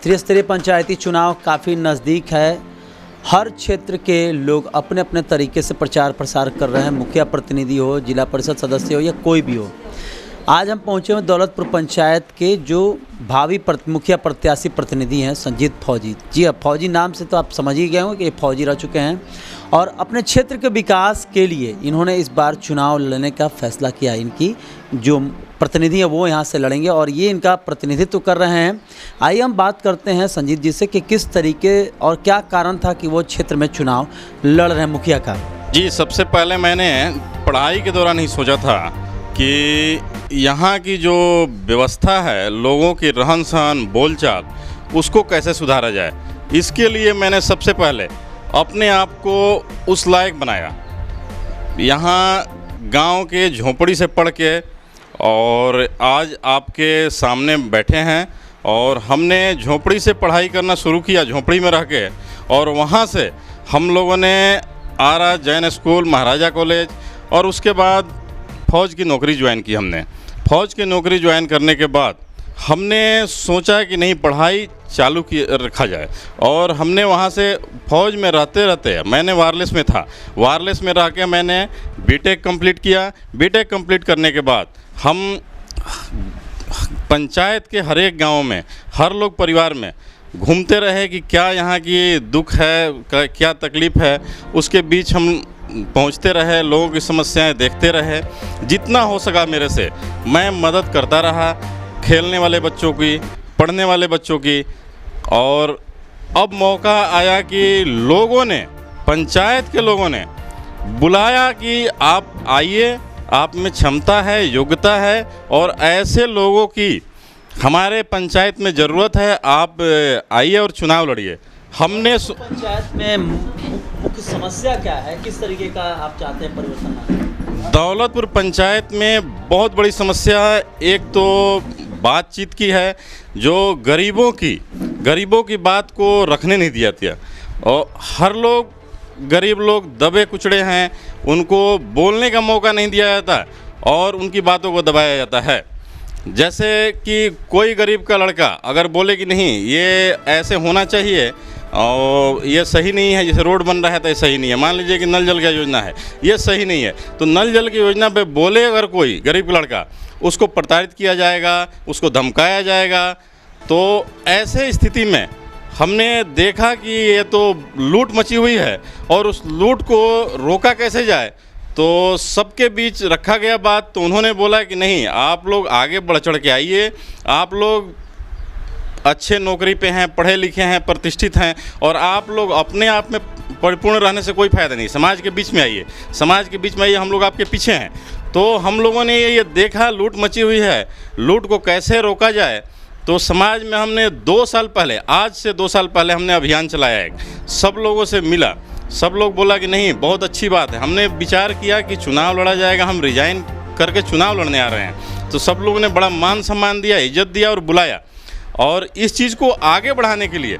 त्रिस्तरीय पंचायती चुनाव काफ़ी नज़दीक है। हर क्षेत्र के लोग अपने अपने तरीके से प्रचार प्रसार कर रहे हैं, मुखिया प्रतिनिधि हो, जिला परिषद सदस्य हो या कोई भी हो। आज हम पहुंचे हैं दौलतपुर पंचायत के जो भावी मुखिया प्रत्याशी प्रतिनिधि हैं संजीत फौजी। जी अब फौजी नाम से तो आप समझ ही गए होंगे कि ये फौजी रह चुके हैं और अपने क्षेत्र के विकास के लिए इन्होंने इस बार चुनाव लड़ने का फैसला किया। इनकी जो प्रतिनिधि है वो यहाँ से लड़ेंगे और ये इनका प्रतिनिधित्व कर रहे हैं। आइए हम बात करते हैं संजीत जी से कि किस तरीके और क्या कारण था कि वो क्षेत्र में चुनाव लड़ रहे हैं मुखिया का। जी सबसे पहले मैंने पढ़ाई के दौरान ही सोचा था कि यहाँ की जो व्यवस्था है, लोगों की रहन सहन बोलचाल, उसको कैसे सुधारा जाए। इसके लिए मैंने सबसे पहले अपने आप को उस लायक बनाया। यहाँ गांव के झोंपड़ी से पढ़ के और आज आपके सामने बैठे हैं और हमने झोंपड़ी से पढ़ाई करना शुरू किया, झोंपड़ी में रह के, और वहाँ से हम लोगों ने आरा जैन स्कूल, महाराजा कॉलेज और उसके बाद फ़ौज की नौकरी ज्वाइन की। हमने फ़ौज की नौकरी ज्वाइन करने के बाद हमने सोचा कि नहीं, पढ़ाई चालू की रखा जाए और हमने वहाँ से फ़ौज में रहते रहते मैंने वायरलेस में था, वायरलेस में रह के मैंने बीटेक कंप्लीट किया। बीटेक कंप्लीट करने के बाद हम पंचायत के हर एक गाँव में, हर लोग परिवार में घूमते रहे कि क्या यहाँ की दुख है, क्या तकलीफ़ है, उसके बीच हम पहुँचते रहे, लोगों की समस्याएं देखते रहे। जितना हो सका मेरे से मैं मदद करता रहा, खेलने वाले बच्चों की, पढ़ने वाले बच्चों की। और अब मौका आया कि लोगों ने, पंचायत के लोगों ने बुलाया कि आप आइए, आप में क्षमता है, योग्यता है और ऐसे लोगों की हमारे पंचायत में ज़रूरत है, आप आइए और चुनाव लड़िए। हमने पंचायत में मुख्य समस्या क्या है, किस तरीके का आप चाहते हैं परिवर्तन? दौलतपुर पंचायत में बहुत बड़ी समस्या है। एक तो बातचीत की है, जो गरीबों की बात को रखने नहीं दिया था और हर लोग, गरीब लोग दबे कुचड़े हैं, उनको बोलने का मौका नहीं दिया जाता और उनकी बातों को दबाया जाता है। जैसे कि कोई गरीब का लड़का अगर बोले कि नहीं ये ऐसे होना चाहिए और ये सही नहीं है, जैसे रोड बन रहा है तो ये सही नहीं है, मान लीजिए कि नल जल की योजना है, ये सही नहीं है, तो नल जल की योजना पे बोले अगर कोई गरीब लड़का, उसको प्रताड़ित किया जाएगा, उसको धमकाया जाएगा। तो ऐसे स्थिति में हमने देखा कि ये तो लूट मची हुई है और उस लूट को रोका कैसे जाए, तो सबके बीच रखा गया बात। तो उन्होंने बोला कि नहीं, आप लोग आगे बढ़ चढ़ के आइए, आप लोग अच्छे नौकरी पे हैं, पढ़े लिखे हैं, प्रतिष्ठित हैं और आप लोग अपने आप में परिपूर्ण रहने से कोई फ़ायदा नहीं, समाज के बीच में आइए, समाज के बीच में आइए, हम लोग आपके पीछे हैं। तो हम लोगों ने ये देखा लूट मची हुई है, लूट को कैसे रोका जाए। तो समाज में हमने 2 साल पहले, आज से 2 साल पहले हमने अभियान चलाया है, सब लोगों से मिला, सब लोग बोला कि नहीं बहुत अच्छी बात है। हमने विचार किया कि चुनाव लड़ा जाएगा, हम रिजाइन करके चुनाव लड़ने आ रहे हैं। तो सब लोगों ने बड़ा मान सम्मान दिया, इज्जत दिया और बुलाया। और इस चीज़ को आगे बढ़ाने के लिए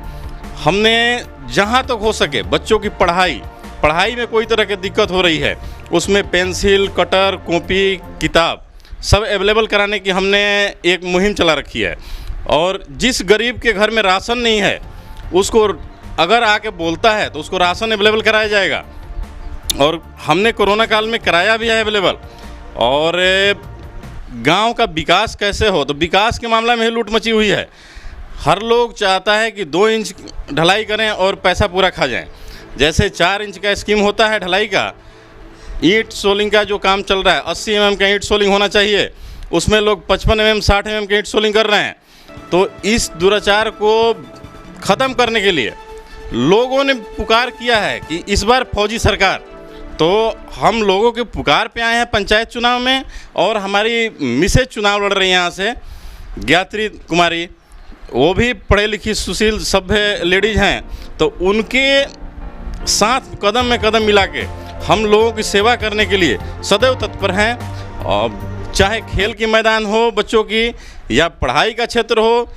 हमने जहाँ तक हो सके बच्चों की पढ़ाई में कोई तरह की दिक्कत हो रही है, उसमें पेंसिल, कटर, कॉपी, किताब सब अवेलेबल कराने की हमने एक मुहिम चला रखी है। और जिस गरीब के घर में राशन नहीं है, उसको अगर आके बोलता है तो उसको राशन अवेलेबल कराया जाएगा। और हमने कोरोना काल में कराया भी है अवेलेबल। और गांव का विकास कैसे हो, तो विकास के मामला में ही लूट मची हुई है। हर लोग चाहता है कि 2 इंच ढलाई करें और पैसा पूरा खा जाएं। जैसे 4 इंच का स्कीम होता है ढलाई का, ईंट सोलिंग का जो काम चल रहा है, 80 mm का ईंट सोलिंग होना चाहिए, उसमें लोग 55 mm 60 mm के ईंट सोलिंग कर रहे हैं। तो इस दुराचार को ख़त्म करने के लिए लोगों ने पुकार किया है कि इस बार फौजी सरकार। तो हम लोगों के पुकार पे आए हैं पंचायत चुनाव में और हमारी मिसेज चुनाव लड़ रही हैं यहाँ से, ज्ञात्री कुमारी, वो भी पढ़े लिखी सुशील सभ्य लेडीज़ हैं। तो उनके साथ कदम में कदम मिला के हम लोगों की सेवा करने के लिए सदैव तत्पर हैं। और चाहे खेल की मैदान हो बच्चों की या पढ़ाई का क्षेत्र हो,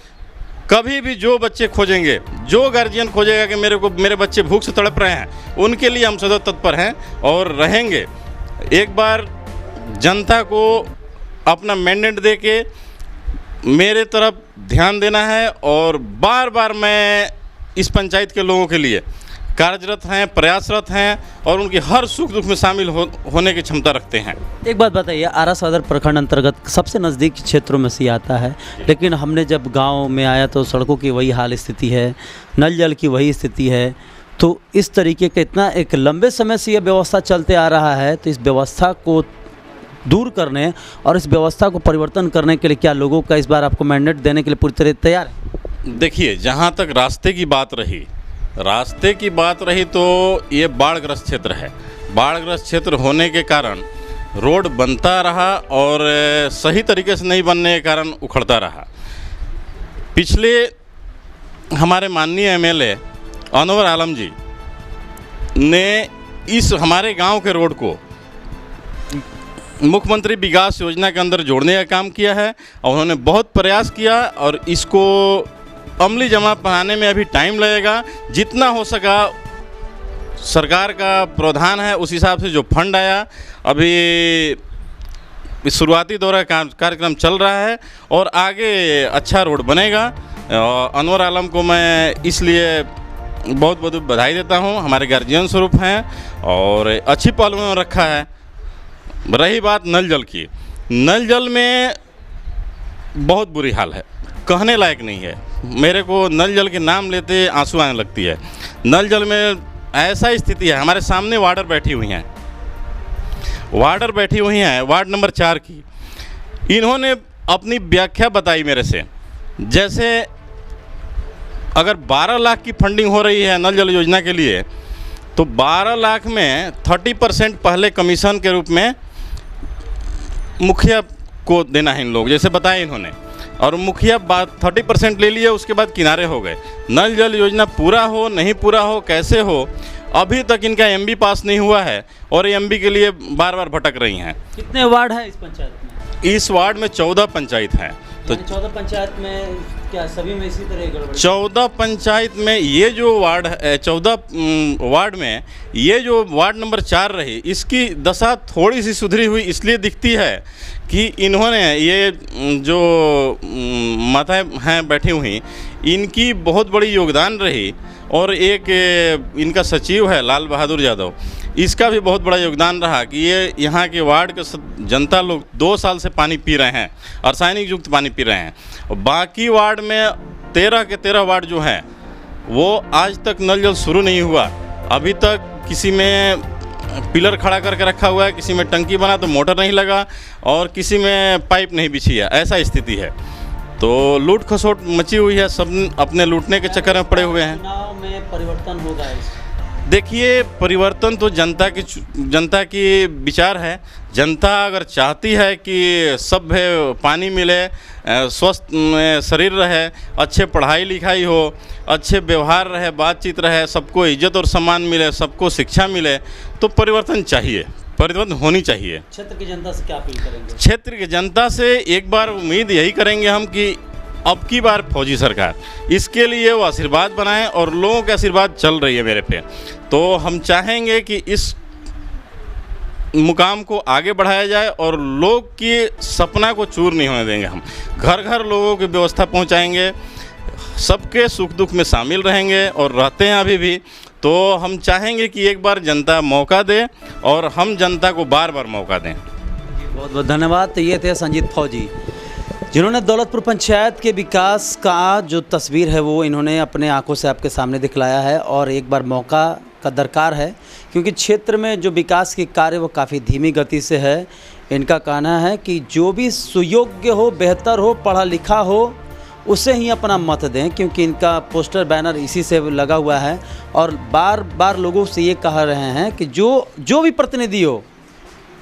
कभी भी जो बच्चे खोजेंगे, जो गार्जियन खोजेगा कि मेरे बच्चे भूख से तड़प रहे हैं, उनके लिए हम सदैव तत्पर हैं और रहेंगे। एक बार जनता को अपना मैंडेट दे के मेरे तरफ ध्यान देना है और बार बार मैं इस पंचायत के लोगों के लिए कार्यरत हैं, प्रयासरत हैं और उनके हर सुख दुख में शामिल होने की क्षमता रखते हैं। एक बात बताइए, आरा सदर प्रखंड अंतर्गत सबसे नज़दीक क्षेत्रों में से आता है, लेकिन हमने जब गांव में आया तो सड़कों की वही हाल स्थिति है, नल जल की वही स्थिति है। तो इस तरीके का इतना एक लंबे समय से यह व्यवस्था चलते आ रहा है, तो इस व्यवस्था को दूर करने और इस व्यवस्था को परिवर्तन करने के लिए क्या लोगों का इस बार आपको मैंडेट देने के लिए पूरी तरह तैयार है? देखिए, जहाँ तक रास्ते की बात रही तो ये बाढ़ग्रस्त क्षेत्र है। बाढ़ग्रस्त क्षेत्र होने के कारण रोड बनता रहा और सही तरीके से नहीं बनने के कारण उखड़ता रहा। पिछले हमारे माननीय एमएलए अनवर आलम जी ने इस हमारे गांव के रोड को मुख्यमंत्री विकास योजना के अंदर जोड़ने का काम किया है और उन्होंने बहुत प्रयास किया और इसको अमली जमा बनाने में अभी टाइम लगेगा। जितना हो सका सरकार का प्रावधान है, उस हिसाब से जो फंड आया, अभी शुरुआती दौर का कार्यक्रम चल रहा है और आगे अच्छा रोड बनेगा। अनवर आलम को मैं इसलिए बहुत बहुत बधाई देता हूं, हमारे गार्जियन स्वरूप हैं और अच्छी पहल में रखा है। रही बात नल जल की, नल जल में बहुत बुरी हाल है, कहने लायक नहीं है। मेरे को नल जल के नाम लेते आंसू आने लगती है। नल जल में ऐसा स्थिति है, हमारे सामने वार्डर बैठी हुई हैं, वार्ड नंबर 4 की। इन्होंने अपनी व्याख्या बताई मेरे से, जैसे अगर 12 लाख की फंडिंग हो रही है नल जल योजना के लिए, तो 12 लाख में 30% पहले कमीशन के रूप में मुखिया को देना है इन लोग, जैसे बताया इन्होंने, और मुखिया 30% ले लिए, उसके बाद किनारे हो गए। नल जल योजना पूरा हो नहीं पूरा हो कैसे हो, अभी तक इनका एमबी पास नहीं हुआ है और एमबी के लिए बार बार भटक रही हैं। कितने वार्ड हैं इस पंचायत में? इस वार्ड में 14 पंचायत हैं। तो 14 पंचायत में क्या सभी में इसी तरह गड़बड़ी? 14 पंचायत में ये जो वार्ड है, 14 वार्ड में ये जो वार्ड नंबर 4 रही, इसकी दशा थोड़ी सी सुधरी हुई इसलिए दिखती है कि इन्होंने ये जो माताएं हैं बैठी हुई, इनकी बहुत बड़ी योगदान रही और एक इनका सचिव है लाल बहादुर यादव, इसका भी बहुत बड़ा योगदान रहा कि ये यहाँ के वार्ड के जनता लोग 2 साल से पानी पी रहे हैं, रासायनिक युक्त पानी पी रहे हैं। और बाकी वार्ड में 13 के 13 वार्ड जो हैं वो आज तक नल जल शुरू नहीं हुआ। अभी तक किसी में पिलर खड़ा करके रखा हुआ है, किसी में टंकी बना तो मोटर नहीं लगा और किसी में पाइप नहीं बिछी है, ऐसा स्थिति है। तो लूट खसोट मची हुई है, सब अपने लूटने के चक्कर में पड़े हुए हैं। चुनाव में परिवर्तन होगा? देखिए, परिवर्तन तो जनता की विचार है। जनता अगर चाहती है कि सभ्य पानी मिले, स्वस्थ शरीर रहे, अच्छे पढ़ाई लिखाई हो, अच्छे व्यवहार रहे, बातचीत रहे, सबको इज्जत और सम्मान मिले, सबको शिक्षा मिले, तो परिवर्तन चाहिए, परिवर्तन होनी चाहिए। क्षेत्र की जनता से क्या अपील करेंगे? क्षेत्र की जनता से एक बार उम्मीद यही करेंगे हम कि अब की बार फौजी सरकार, इसके लिए वो आशीर्वाद बनाएं और लोगों के आशीर्वाद चल रही है मेरे पे, तो हम चाहेंगे कि इस मुकाम को आगे बढ़ाया जाए और लोग की सपना को चूर नहीं होने देंगे। हम घर घर लोगों की व्यवस्था पहुंचाएंगे, सबके सुख दुख में शामिल रहेंगे और रहते हैं अभी भी। तो हम चाहेंगे कि एक बार जनता मौका दे और हम जनता को बार बार मौका दें। बहुत बहुत धन्यवाद। तो ये थे संजीत फौजी, जिन्होंने दौलतपुर पंचायत के विकास का जो तस्वीर है वो इन्होंने अपने आंखों से आपके सामने दिखलाया है। और एक बार मौका का दरकार है, क्योंकि क्षेत्र में जो विकास के कार्य वो काफ़ी धीमी गति से है। इनका कहना है कि जो भी सुयोग्य हो, बेहतर हो, पढ़ा लिखा हो, उसे ही अपना मत दें, क्योंकि इनका पोस्टर बैनर इसी से लगा हुआ है। और बार बार लोगों से ये कह रहे हैं कि जो भी प्रतिनिधि हो,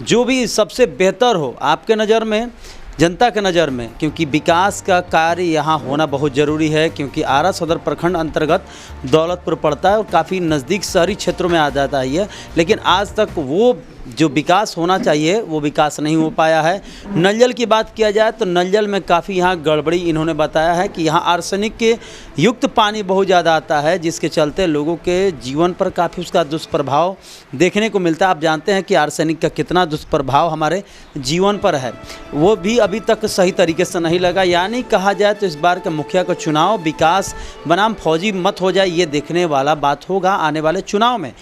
जो भी सबसे बेहतर हो आपके नज़र में, जनता के नज़र में, क्योंकि विकास का कार्य यहाँ होना बहुत ज़रूरी है। क्योंकि आरा सदर प्रखंड अंतर्गत दौलतपुर पड़ता है और काफ़ी नज़दीक शहरी क्षेत्रों में आ जाता है ये, लेकिन आज तक वो जो विकास होना चाहिए वो विकास नहीं हो पाया है। नलजल की बात किया जाए तो नलजल में काफ़ी यहाँ गड़बड़ी इन्होंने बताया है कि यहाँ आर्सेनिक के युक्त पानी बहुत ज़्यादा आता है, जिसके चलते लोगों के जीवन पर काफ़ी उसका दुष्प्रभाव देखने को मिलता है। आप जानते हैं कि आर्सेनिक का कितना दुष्प्रभाव हमारे जीवन पर है, वो भी अभी तक सही तरीके से नहीं लगा। यानी कहा जाए तो इस बार के मुखिया का चुनाव विकास बनाम फौजी मत हो जाए, ये देखने वाला बात होगा आने वाले चुनाव में।